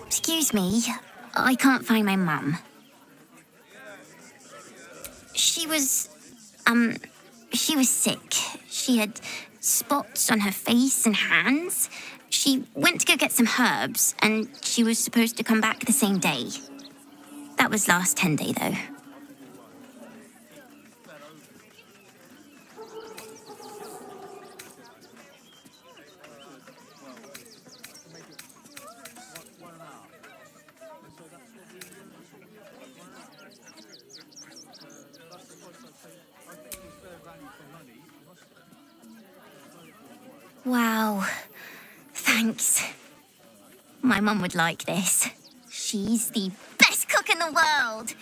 Excuse me. I can't find my mum. She was sick. She had spots on her face and hands. She went to go get some herbs, and she was supposed to come back the same day. That was last 10 day, though. Wow. Thanks. My mum would like this. She's the best cook in the world.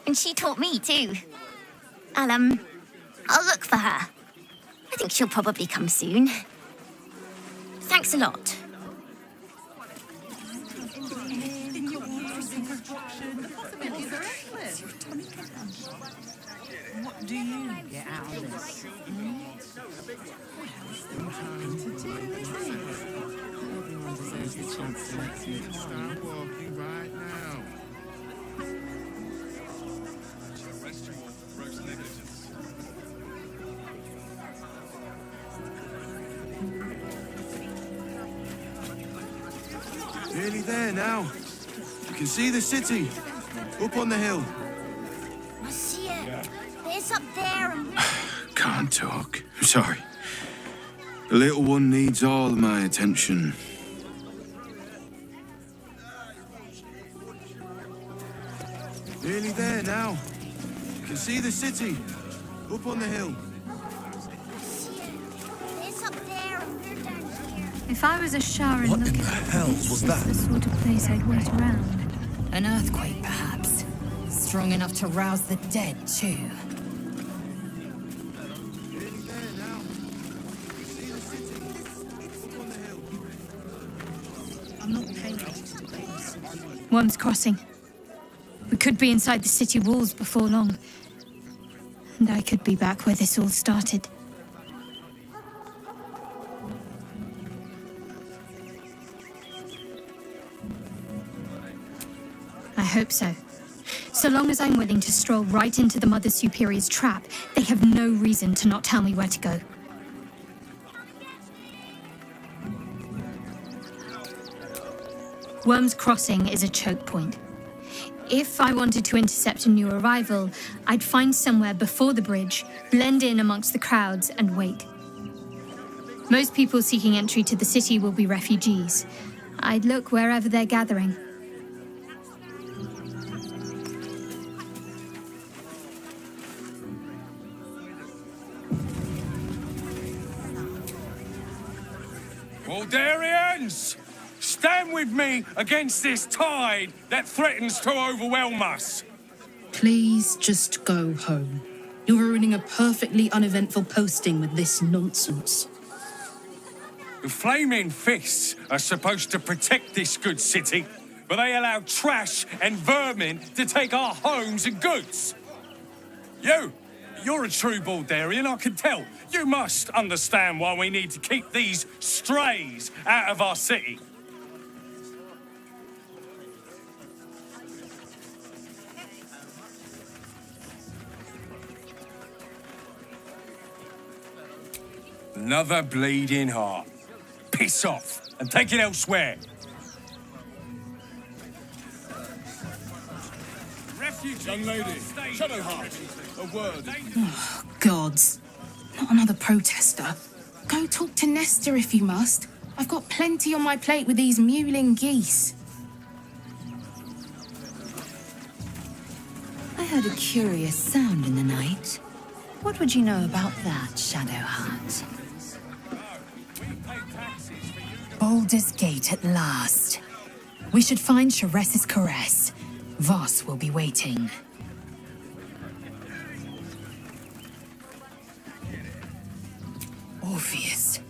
And she taught me too. I'll look for her. I think she'll probably come soon. Thanks a lot. What do you get out of this? Everyone deserves the chance to make some. Start walking right now. Nearly there now. You can see the city. Up on the hill. I see it. It's up there. Can't talk. I'm sorry. The little one needs all of my attention. Nearly there now. You can see the city. Up on the hill. It's up there. We're down here. If I was a shower What and in looking the at hell this, was it's that? the sort of place I'd wait around. An earthquake, perhaps. Strong enough to rouse the dead, too. I'm not paying attention to things. Worm's Crossing. We could be inside the city walls before long. And I could be back where this all started. I hope so. So long as I'm willing to stroll right into the Mother Superior's trap, they have no reason to not tell me where to go. Worm's Crossing is a choke point. If I wanted to intercept a new arrival, I'd find somewhere before the bridge, blend in amongst the crowds, and wait. Most people seeking entry to the city will be refugees. I'd look wherever they're gathering. Baldurians! Stand with me against this tide that threatens to overwhelm us. Please just go home. You're ruining a perfectly uneventful posting with this nonsense. The flaming fists are supposed to protect this good city, but they allow trash and vermin to take our homes and goods. You're a true Baldurian, I can tell. You must understand why we need to keep these strays out of our city. Another bleeding heart. Piss off and take it elsewhere. Young lady, Shadowheart, a word. Oh, gods. Not another protester. Go talk to Nestor if you must. I've got plenty on my plate with these mewling geese. I heard a curious sound in the night. What would you know about that, Shadowheart? Baldur's Gate at last. We should find Sharess's caress. Voss will be waiting. Orpheus,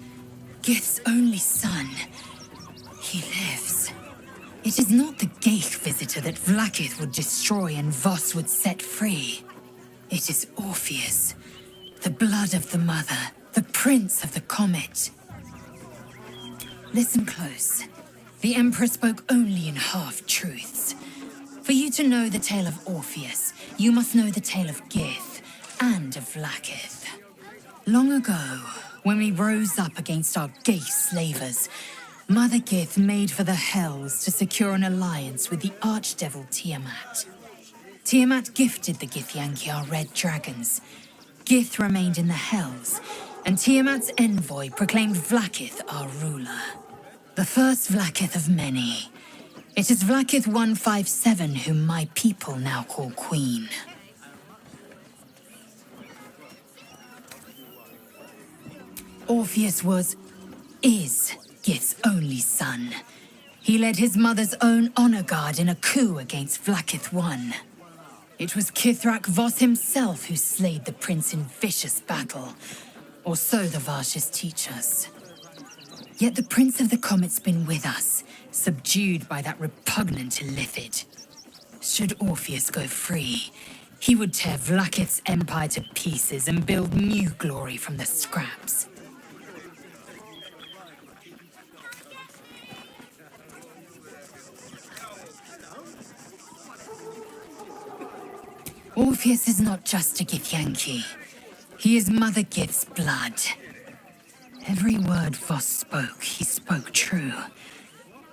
Gith's only son. He lives. It It is not the Geich visitor that Vlaakith would destroy and Voss would set free. It is Orpheus, the blood of the mother, the prince of the comet. Listen close. The Emperor spoke only in half-truths. For you to know the tale of Orpheus, you must know the tale of Gith and of Vlaakith. Long ago, when we rose up against our Geich slavers, Mother Gith made for the Hells to secure an alliance with the archdevil Tiamat. Tiamat gifted the Githyanki our red dragons. Gith remained in the Hells, and Tiamat's envoy proclaimed Vlaakith our ruler. The first Vlaakith of many. It is Vlaakith 157 whom my people now call Queen. Orpheus is Gith's only son. He led his mother's own honor guard in a coup against Vlaakith I. It was Kithrak Voss himself who slayed the prince in vicious battle, or so the Varshas teach us. Yet the Prince of the Comet's been with us, subdued by that repugnant Illithid. Should Orpheus go free, he would tear Vlaakith's empire to pieces and build new glory from the scraps. Orpheus is not just a Githyanki. He is Mother Gith's blood. Every word Voss spoke, he spoke true.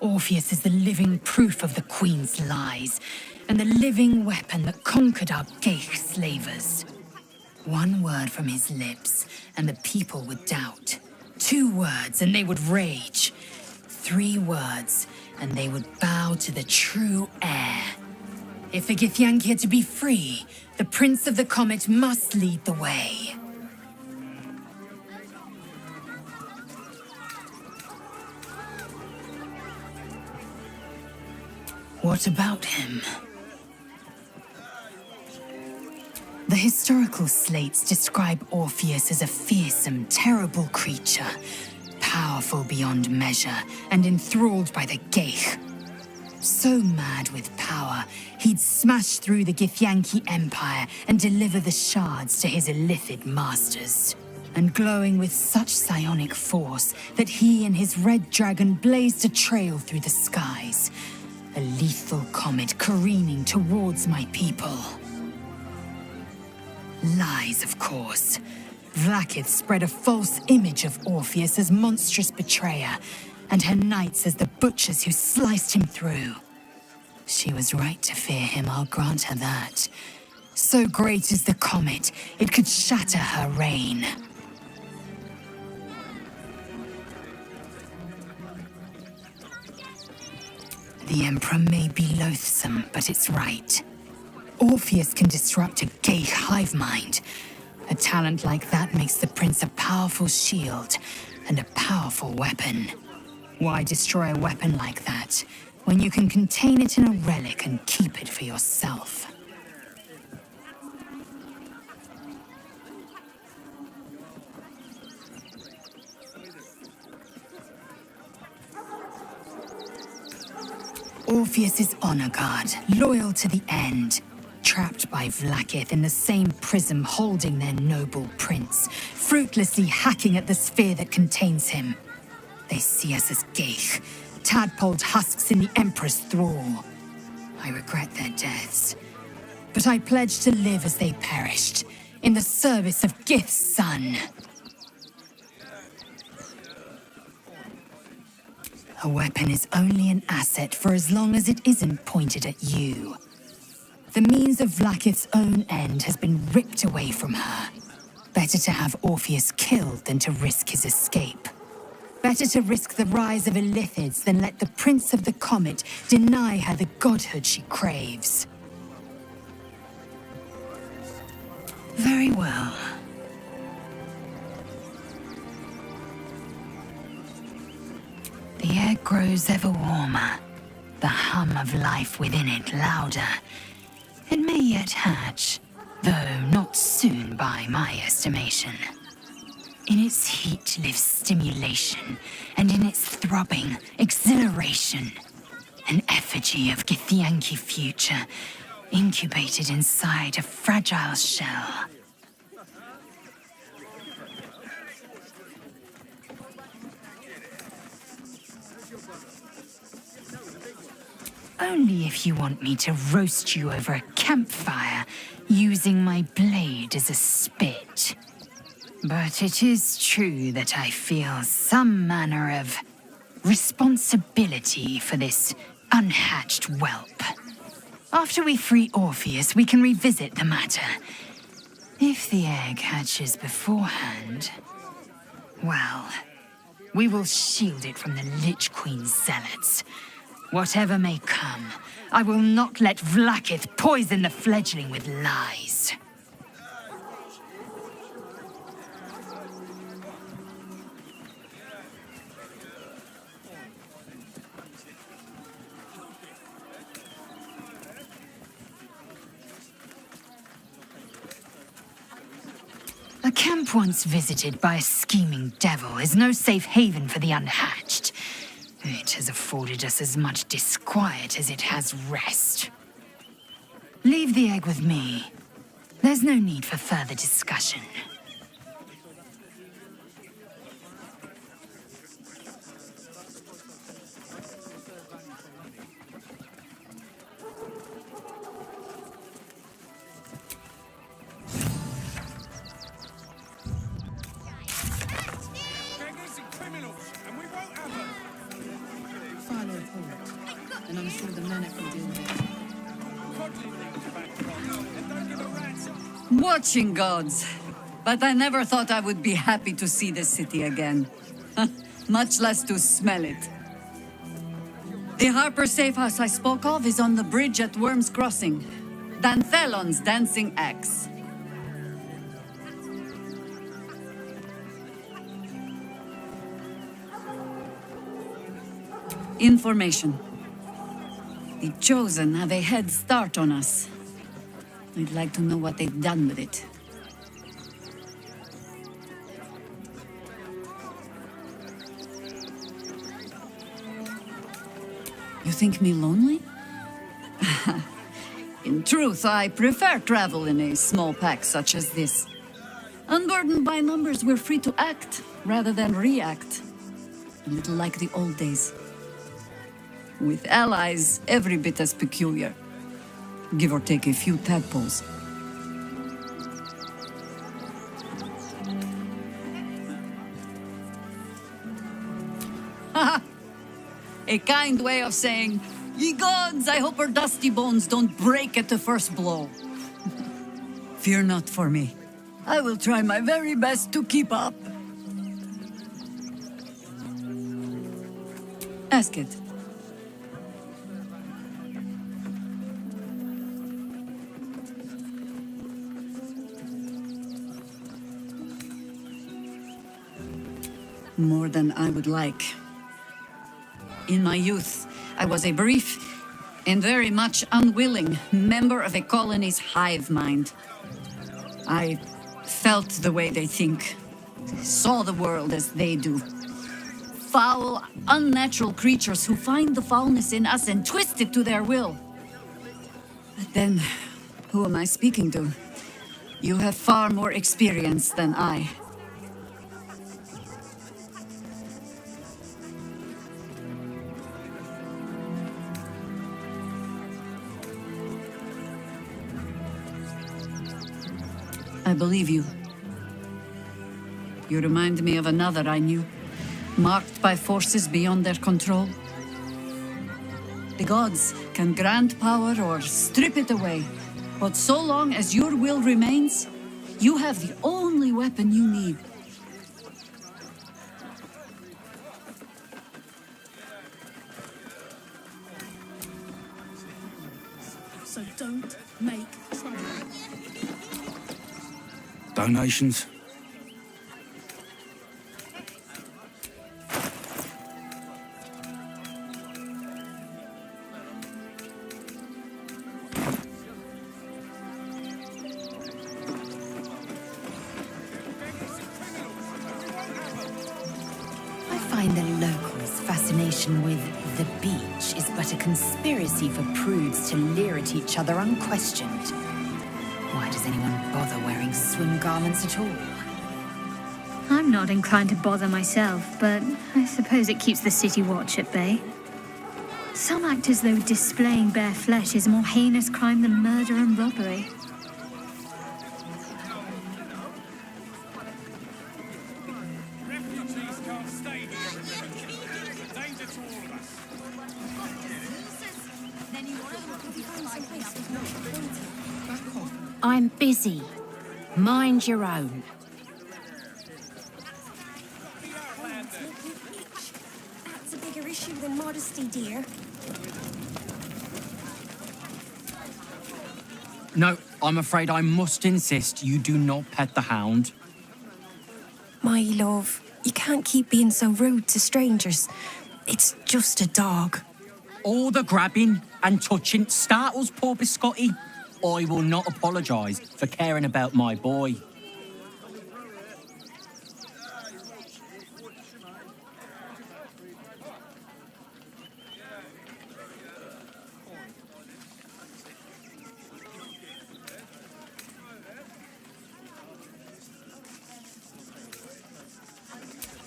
Orpheus is the living proof of the Queen's lies, and the living weapon that conquered our Geich slavers. One word from his lips, and the people would doubt. 2 words, and they would rage. 3 words, and they would bow to the true heir. If the Githyanki are to be free, the Prince of the Comet must lead the way. What about him? The historical slates describe Orpheus as a fearsome, terrible creature, powerful beyond measure and enthralled by the Geich. So mad with power, he'd smash through the Githyanki Empire and deliver the shards to his Illithid masters. And glowing with such psionic force that he and his red dragon blazed a trail through the skies. A lethal comet careening towards my people. Lies, of course. Vlaakith spread a false image of Orpheus as monstrous betrayer, and her knights as the butchers who sliced him through. She was right to fear him, I'll grant her that. So great is the comet, it could shatter her reign. The Emperor may be loathsome, but it's right. Orpheus can disrupt a Geich hive mind. A talent like that makes the Prince a powerful shield and a powerful weapon. Why destroy a weapon like that, when you can contain it in a relic and keep it for yourself? Orpheus is honor guard, loyal to the end. Trapped by Vlaakith in the same prism holding their noble prince, fruitlessly hacking at the sphere that contains him. They see us as Geich, tadpoled husks in the Emperor's thrall. I regret their deaths, but I pledge to live as they perished, in the service of Gith's son. A weapon is only an asset for as long as it isn't pointed at you. The means of Vlaakith's own end has been ripped away from her. Better to have Orpheus killed than to risk his escape. Better to risk the rise of Illithids than let the Prince of the Comet deny her the godhood she craves. Very well. The air grows ever warmer, the hum of life within it louder. It may yet hatch, though not soon by my estimation. In its heat lives stimulation, and in its throbbing, exhilaration. An effigy of Githyanki future, incubated inside a fragile shell. Only if you want me to roast you over a campfire, using my blade as a spit. But it is true that I feel some manner of responsibility for this unhatched whelp. After we free Orpheus, we can revisit the matter. If the egg hatches beforehand, well, we will shield it from the Lich Queen's zealots. Whatever may come, I will not let Vlaakith poison the fledgling with lies. A camp once visited by a scheming devil is no safe haven for the unhatched. It has afforded us as much disquiet as it has rest. Leave the egg with me. There's no need for further discussion. Beggars and criminals, and we won't have them. Follow Paul, and I'm sure the men can deal with it. Watching gods. But I never thought I would be happy to see the city again. Much less to smell it. The Harper safe house I spoke of is on the bridge at Worm's Crossing. Danthelon's dancing axe. Information. The Chosen have a head start on us. I'd like to know what they've done with it. You think me lonely? In truth, I prefer travel in a small pack such as this. Unburdened by numbers, we're free to act rather than react. A little like the old days. With allies every bit as peculiar. Give or take a few tadpoles. A kind way of saying, ye gods, I hope our dusty bones don't break at the first blow. Fear not for me. I will try my very best to keep up. Ask it. More than I would like. In my youth, I was a brief and very much unwilling member of a colony's hive mind. I felt the way they think, saw the world as they do. Foul, unnatural creatures who find the foulness in us and twist it to their will. But then, who am I speaking to? You have far more experience than I. I believe you. You remind me of another I knew, marked by forces beyond their control. The gods can grant power or strip it away, but so long as your will remains, you have the only weapon you need. So don't make trouble. Donations? I find the locals' fascination with The beach is but a conspiracy for prudes to leer at each other unquestioned. Why does anyone bother wearing swim garments at all? I'm not inclined to bother myself, but I suppose it keeps the city watch at bay. Some act as though displaying bare flesh is a more heinous crime than murder and robbery. Refugees can't stay here. Danger to all of us. I'm busy. Mind your own. That's a bigger issue than modesty, dear. No, I'm afraid I must insist you do not pet the hound. My love, you can't keep being so rude to strangers. It's just a dog. All the grabbing and touching startles poor Biscotti. I will not apologise for caring about my boy.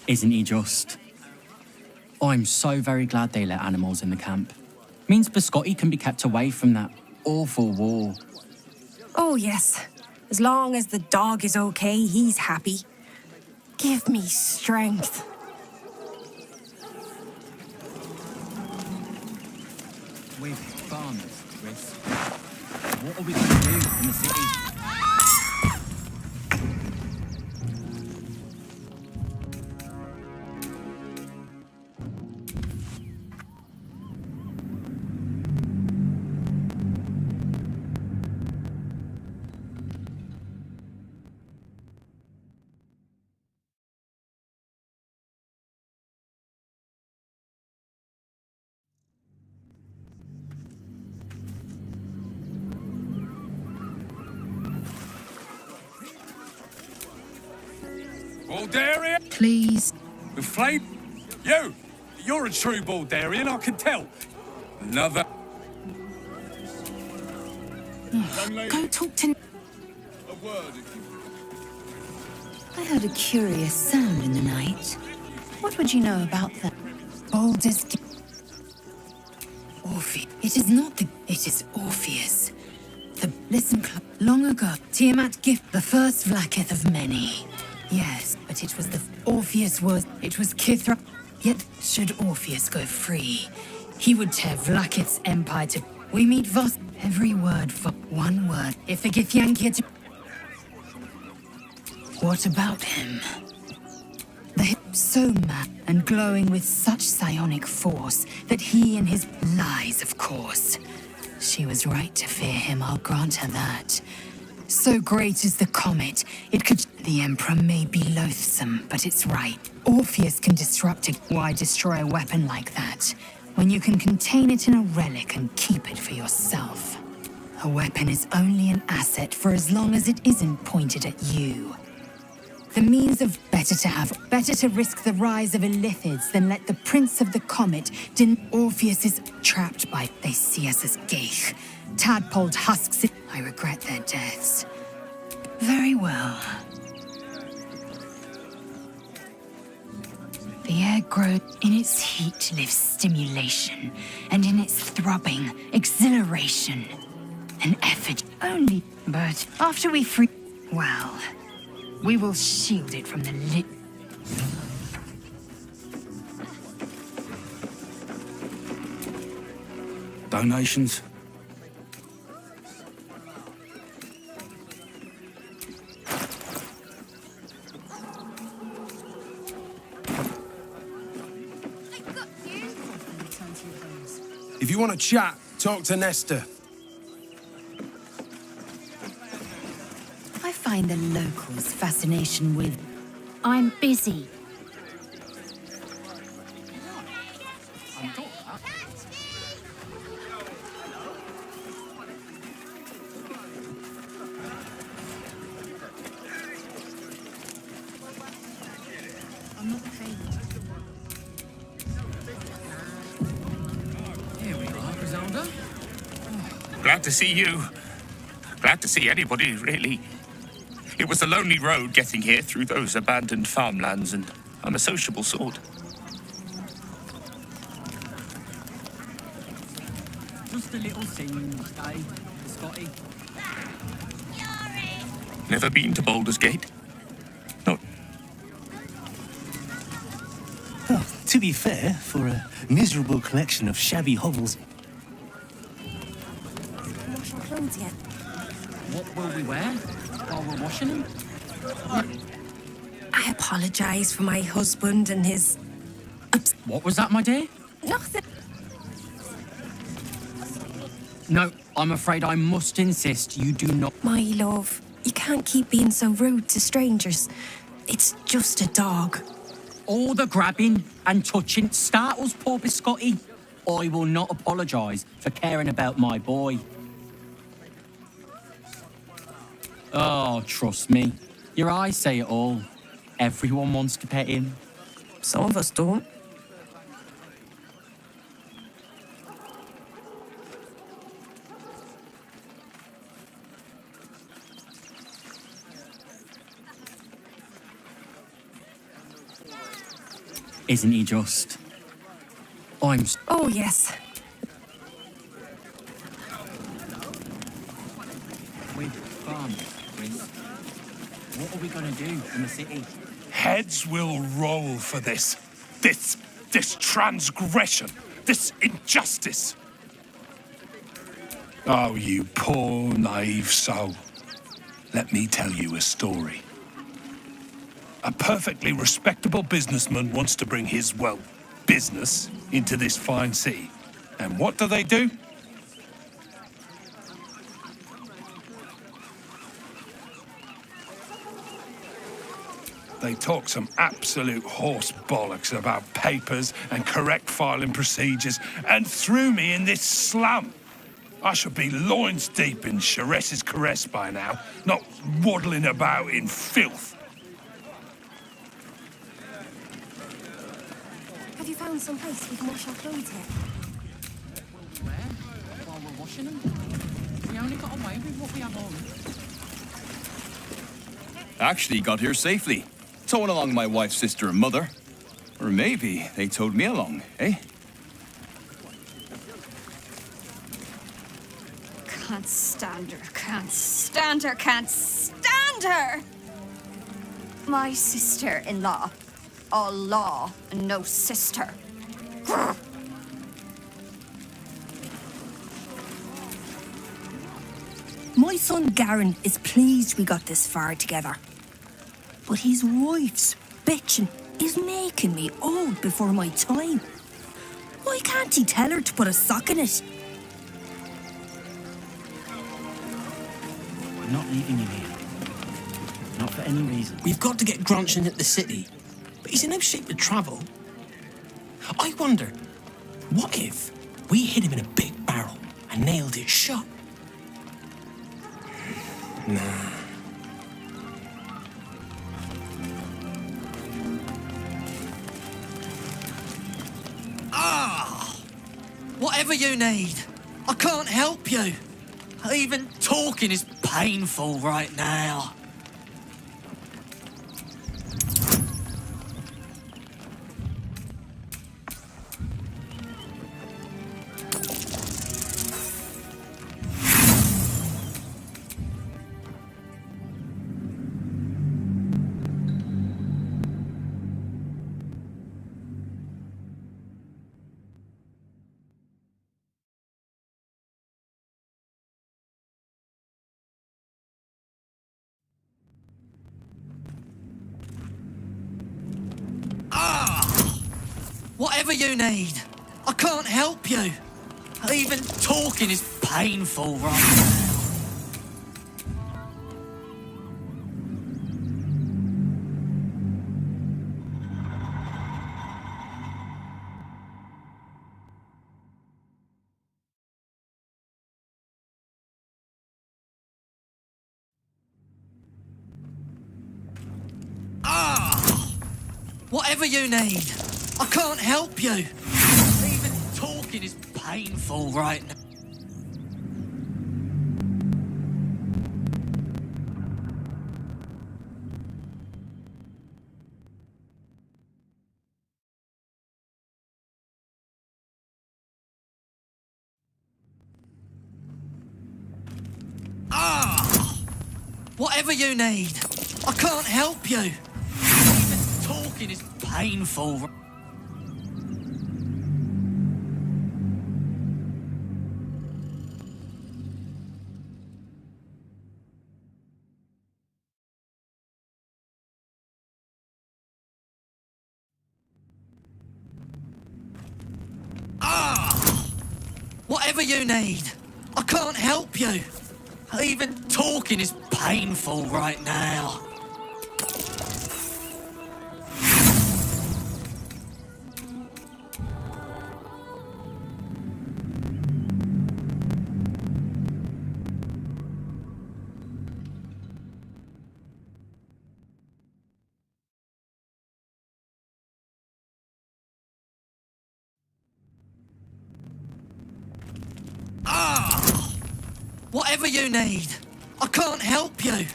Isn't he just? I'm so very glad they let animals in the camp. Means Biscotti can be kept away from that awful war. Oh, yes. As long as the dog is okay, he's happy. Give me strength. We're farmers, Chris. What are we going to do in the city? Baldurian? Please. The flame? You're a true Baldurian, I can tell. Another... Go talk to... I heard a curious sound in the night. What would you know about that? Baldur's Orpheus. It is not the... It is Orpheus. Listen, long ago, Tiamat gift the first Vlakith of many. Yes, but it was the... Orpheus was... It was Kithra. Yet, should Orpheus go free, he would tear Vlakith's empire to... We meet Voss. Every word for... One word. If the Githyankia to... What about him? So mad and glowing with such psionic force that he and his lies, of course. She was right to fear him, I'll grant her that. So great is the comet, it could... The Emperor may be loathsome, but it's right. Orpheus can disrupt it. Why destroy a weapon like that, when you can contain it in a relic and keep it for yourself? A weapon is only an asset for as long as it isn't pointed at you. The means of better to risk the rise of Illithids than let the Prince of the Comet Orpheus is trapped by... They see us as Geich. Tadpoled husks... I regret their deaths. Very well. The air grows... In its heat lives stimulation, and in its throbbing, exhilaration. An effort only... But after we free... Well... We will shield it from the lit... Donations? If you want to chat, talk to Nestor. I find the locals' fascination with... I'm busy. Glad to see you. Glad to see anybody, really. It was a lonely road getting here through those abandoned farmlands, and I'm a sociable sort. Just a little singe, Dave, Scotty. Never been to Baldur's Gate? No. Oh, to be fair, for a miserable collection of shabby hovels. Wash our clothes yet? What will we wear while we're washing them? I apologise for my husband and his... What was that, my dear? Nothing. No, I'm afraid I must insist you do not... My love, you can't keep being so rude to strangers. It's just a dog. All the grabbing and touching startles poor Biscotti. I will not apologise for caring about my boy. Oh, trust me. Your eyes say it all. Everyone wants to pet him. Some of us don't. Isn't he just? Oh, yes. With fun, Chris. What are we going to do in the city? Heads will roll for this. This transgression. This injustice. Oh, you poor, naive soul. Let me tell you a story. A perfectly respectable businessman wants to bring his, well, business into this fine city. And what do? They talk some absolute horse bollocks about papers and correct filing procedures and threw me in this slum. I should be loins deep in Chares's caress by now, not waddling about in filth. Have you found some place we can wash our clothes yet? Where? While we're washing them? We only got away with what we have on. Actually got here safely. Towing along my wife's sister and mother. Or maybe they towed me along, eh? Can't stand her, can't stand her, can't stand her! My sister-in-law. All law and no sister. Grr. My son Garen is pleased we got this far together. But his wife's bitching is making me old before my time. Why can't he tell her to put a sock in it? I'm not leaving you here. Not for any reason. We've got to get Grunchen at the city. But he's in no shape to travel. I wonder, what if we hid him in a big barrel and nailed it shut? Nah. Whatever you need. I can't help you. Even talking is painful right now. Whatever you need. I can't help you. Even talking is painful right now. Whatever you need. I can't help you. Even talking is painful right now. Whatever you need. I can't help you. Even talking is painful. Whatever you need. I can't help you. Even talking is painful right now. Whatever you need. I can't help you.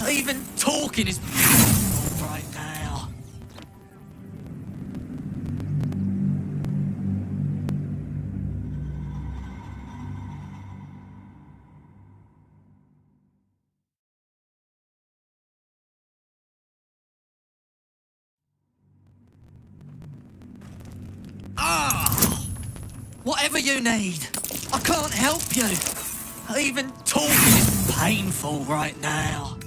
Even talking is painful right now. Whatever you need. I can't help you. Even talking is painful right now.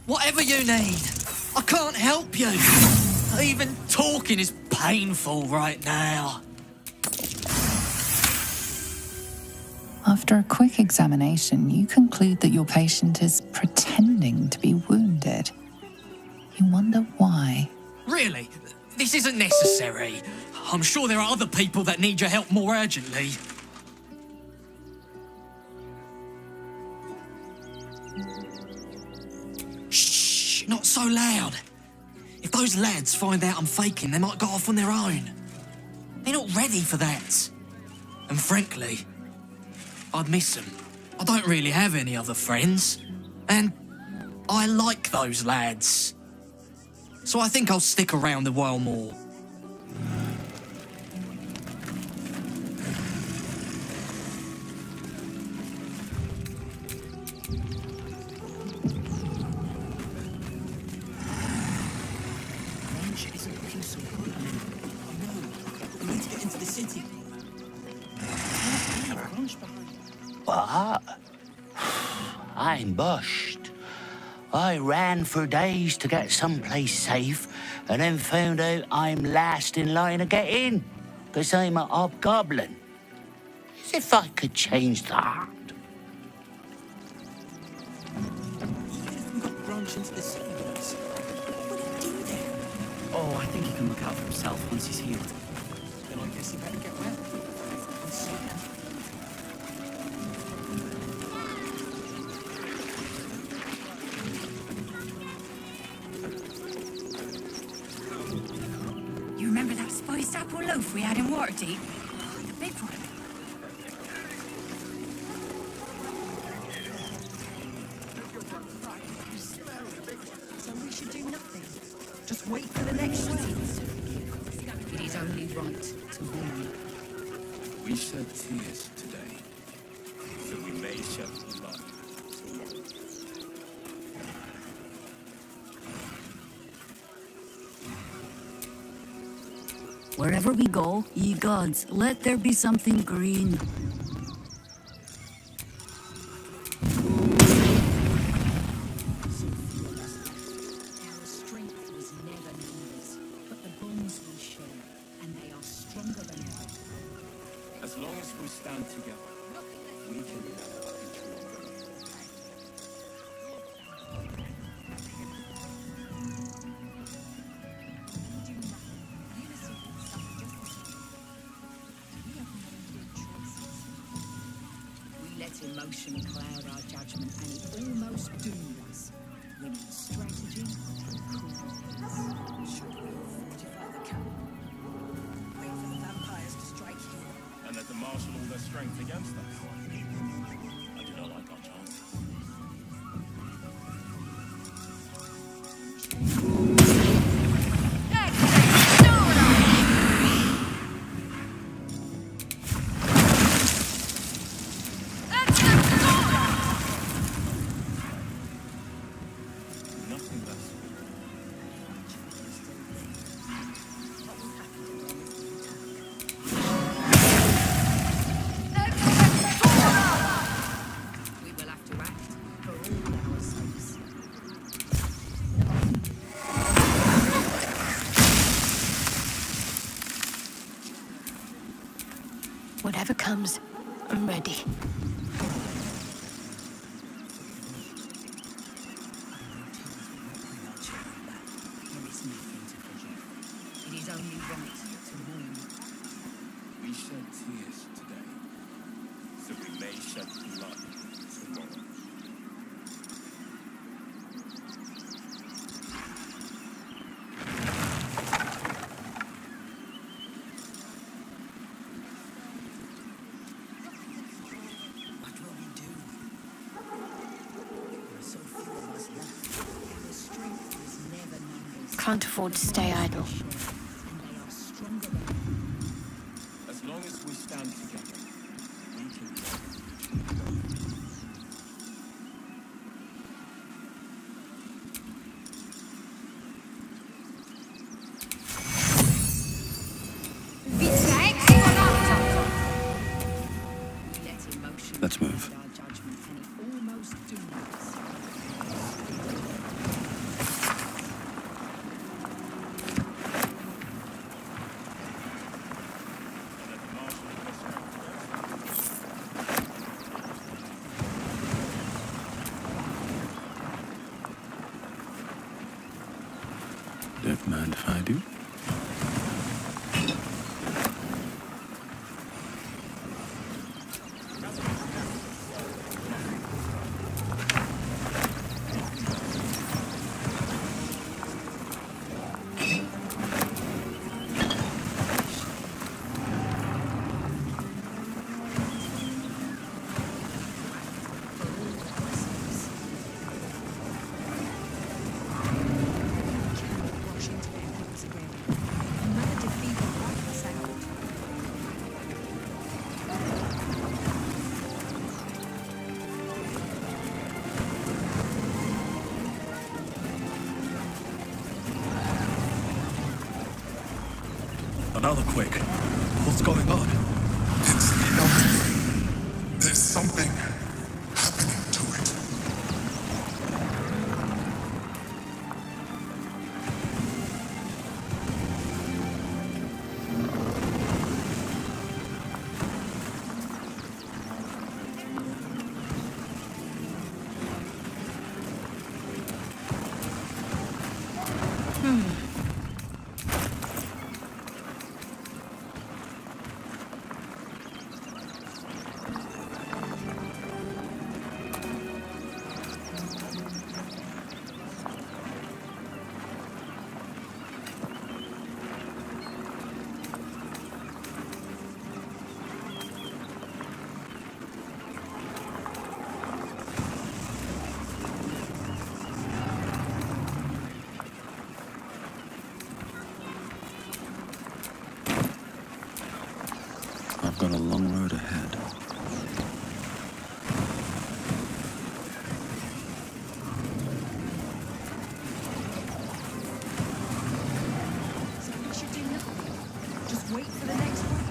Whatever you need. I can't help you. Even talking is painful right now. After a quick examination, you conclude that your patient is pretending to be wounded. You wonder why. Really? This isn't necessary. I'm sure there are other people that need your help more urgently. Shh, not so loud. If those lads find out I'm faking, they might go off on their own. They're not ready for that. And frankly, I'd miss them. I don't really have any other friends. And I like those lads. So I think I'll stick around a while more. What? I'm bushed. I ran for days to get someplace safe and then found out I'm last in line to get in because I'm a hobgoblin. As if I could change that. Oh, I think he can look out for himself once he's healed. Then I guess he better get well. You remember that spiced apple loaf we had in Waterdeep? The big one. So we should do nothing. Just wait for the next one. It is only right to warn. We shed tears today, so we may shed blood tomorrow. Wherever we go, ye gods, let there be something green. As long as we stand together, we can never be stronger. We let emotion cloud our judgment, and it almost doomed us. We need strategy and cool heads. Should we fortify the camp? Wait for the vampires to strike here. and let them marshal all their strength against us. I do not like our chances. Whatever comes, I'm ready. It is only right to mourn. We shed tears today, so we may shed blood tomorrow. Can't afford to stay idle. As long as we stand together, we can Let's move. Don't mind if I do. Another quake. What's going on? It's nothing. There's something happening to it. I've got a long road ahead. So we should do nothing. Just wait for the next one.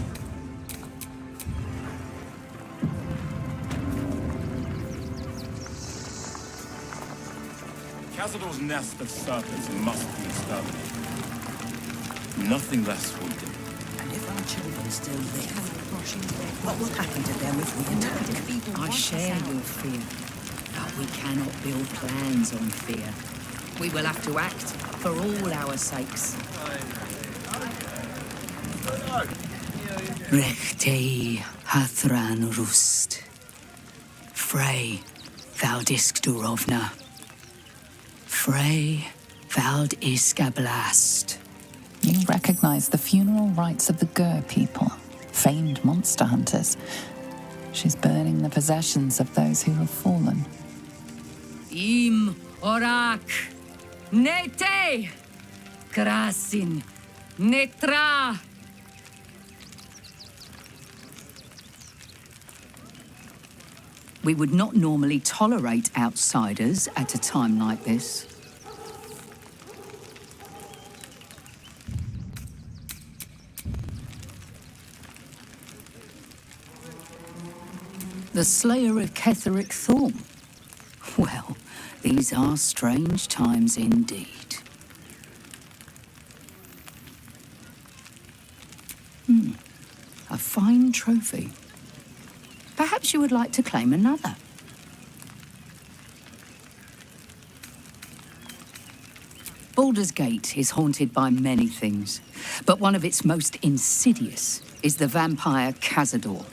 Cazador's nest of serpents must be exterminated. Nothing less will do. And if our children still live, what will happen to them if we attack? I share your fear, but we cannot build plans on fear. We will have to act for all our sakes. Rechtei hathran rust. Frey valdisk durovna. Frey vald iskablast. You recognize the funeral rites of the Gur people. famed monster hunters. She's burning the possessions of those who have fallen. Im orak, nete, krasin, netra. We would not normally tolerate outsiders at a time like this. The Slayer of Ketheric Thorn. Well, these are strange times indeed. A fine trophy. Perhaps you would like to claim another. Baldur's Gate is haunted by many things, but one of its most insidious is the vampire Cazador.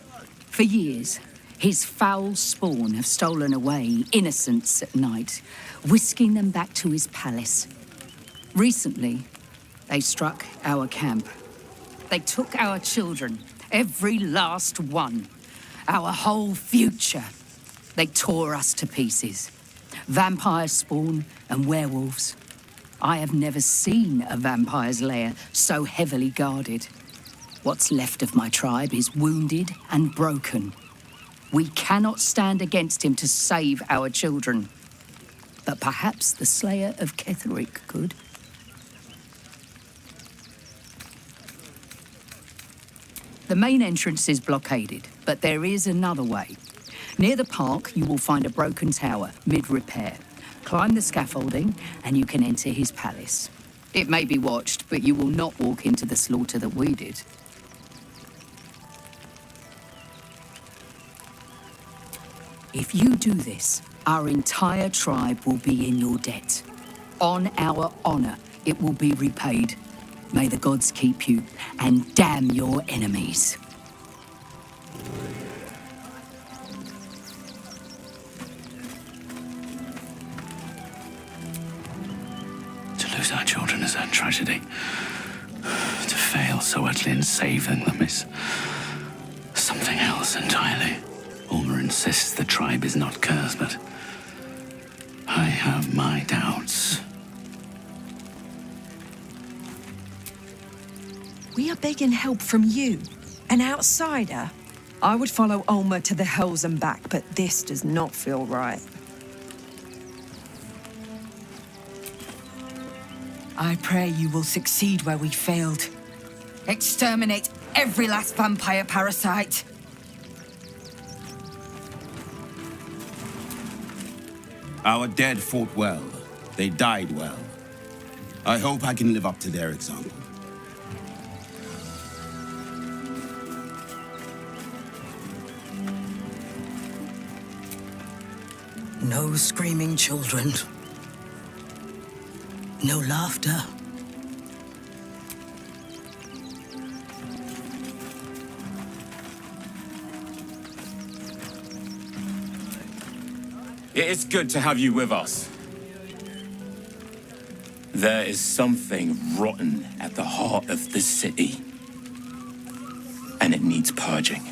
For years, his foul spawn have stolen away innocents at night, whisking them back to his palace. Recently, they struck our camp. They took our children, every last one. Our whole future. They tore us to pieces. Vampire spawn and werewolves. I have never seen a vampire's lair so heavily guarded. What's left of my tribe is wounded and broken. We cannot stand against him to save our children. But perhaps the Slayer of Ketheric could. The main entrance is blockaded, but there is another way. Near the park, you will find a broken tower, mid-repair. Climb the scaffolding, and you can enter his palace. It may be watched, but you will not walk into the slaughter that we did. If you do this, our entire tribe will be in your debt. On our honor, it will be repaid. May the gods keep you, and damn your enemies. To lose our children is a tragedy. To fail so utterly in saving them is something else entirely. Ulmer insists the tribe is not cursed, but I have my doubts. We are begging help from you, an outsider. I would follow Ulmer to the hells and back, but this does not feel right. I pray you will succeed where we failed. Exterminate every last vampire parasite. Our dead fought well. They died well. I hope I can live up to their example. No screaming children. No laughter. It is good to have you with us. There is something rotten at the heart of the city, and it needs purging.